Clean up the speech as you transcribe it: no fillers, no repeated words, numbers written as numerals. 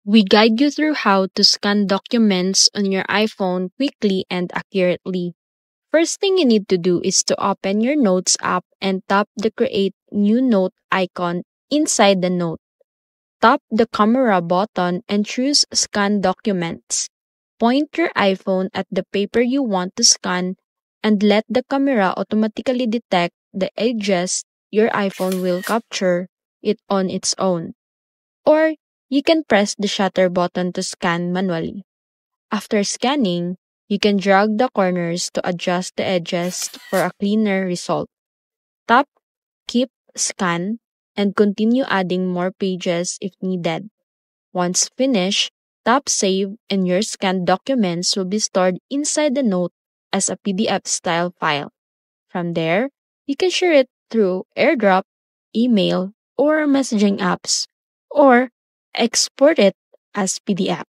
We guide you through how to scan documents on your iPhone quickly and accurately. First thing you need to do is to open your Notes app and tap the Create New Note icon inside the note. Tap the camera button and choose Scan Documents. Point your iPhone at the paper you want to scan and let the camera automatically detect the edges. Your iPhone will capture it on its own. Or you can press the shutter button to scan manually. After scanning, you can drag the corners to adjust the edges for a cleaner result. Tap Keep Scan and continue adding more pages if needed. Once finished, tap Save and your scanned documents will be stored inside the note as a PDF style file. From there, you can share it through AirDrop, email, or messaging apps, or export it as PDF.